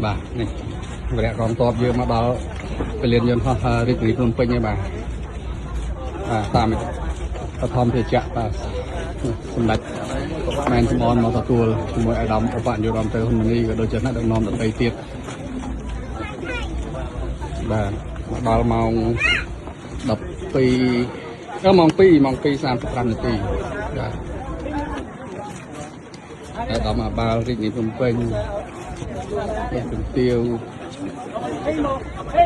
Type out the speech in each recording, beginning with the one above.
bà này vậy còn tọp vừa mà báoไปเรียนยนต์ฮาริกรีพนมเปญเนี่ยบ่าตามกระทอมเทจะสำหรับแมนสมอนมาตัวมวยไอดำอุปนิยมเตอร์คนนี้ก็โดยเฉพาะนักน้อมตัดไปเตี้ยบ่าบาลมองดับปีก็มองปี30 นาทีไอดำมาบาริกรีพนมเปญเป็นเตียว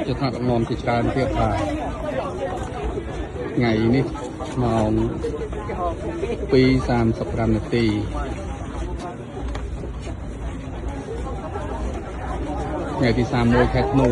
จะทำนอนกิจการเทียบผ่าไงนี่มองปี30 นาทีไงที่3 โมยแคทนู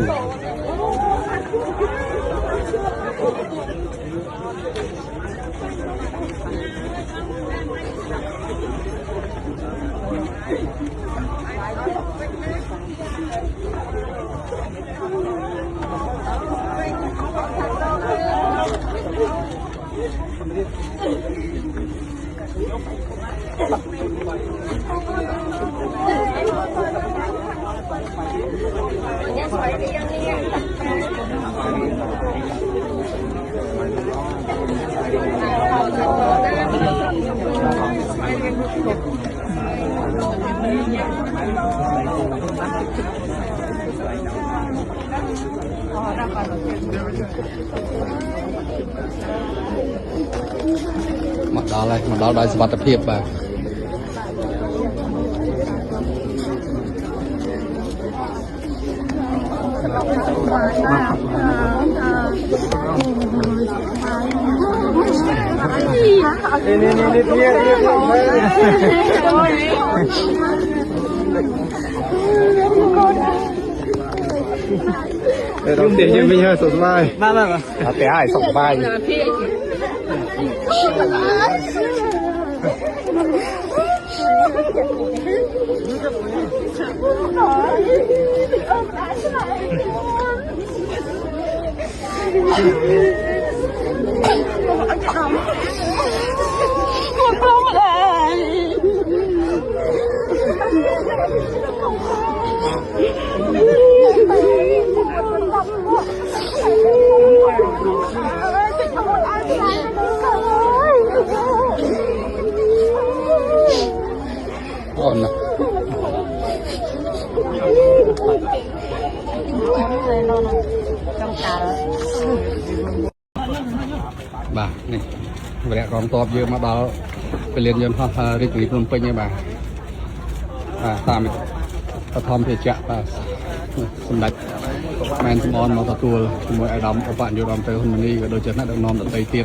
มาดาวอะไรมาดาวได้สวัสดิเพียบไปรุ่นเด็กยังไม่ใช่สดใบน่ารักอ่ะแต่ไอ้สองใบอ่อนนะบ่านี่vậy còn tọp vừa mà báoไปเรียนยนต์ฮาริกรีพนมเปญเนี่ยบ่าตามกระทอมเทจะสำหรับแมนสมอนมาตัวมวยไอดำอุปนิยมเตอร์คนนี้ก็โดยเฉพาะนักน้อมตัดไปเตี้ย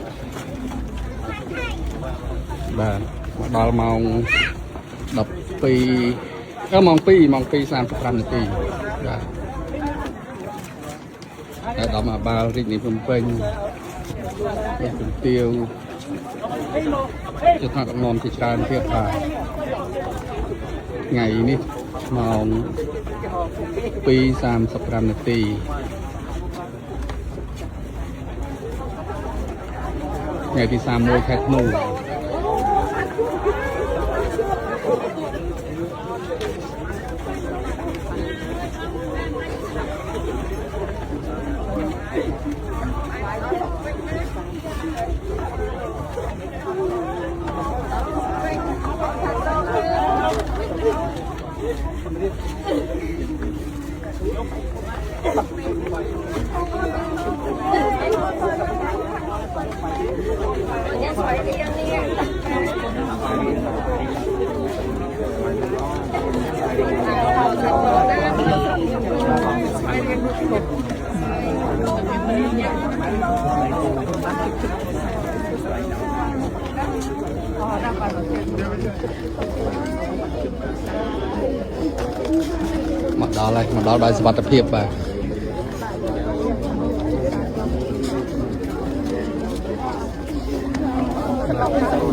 บาลมองดับปีก็มองปี30 นาทีไอดำมาบาริกรีพนมเปญเป็นเตียวจะทำนอนกิจการเทียบผ่าไงนี่มองปี30 นาทีไงที่3 โมยแคทนูมาดาวอะไรมาดาวได้สวัสดิเพียบไป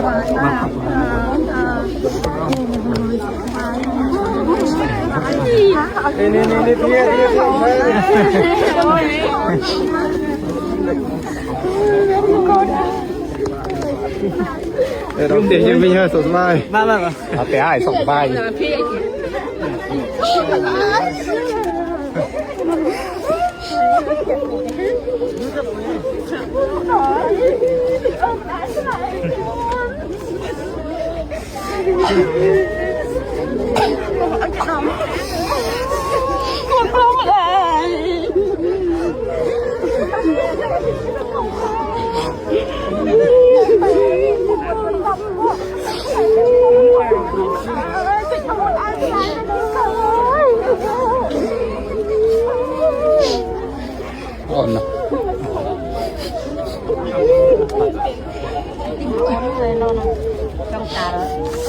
นี่พี่รุ่มเด็กยังไม่ใช่สดไม่มาแต่ไอ้สองใบอ่อนนะ trong trà rồi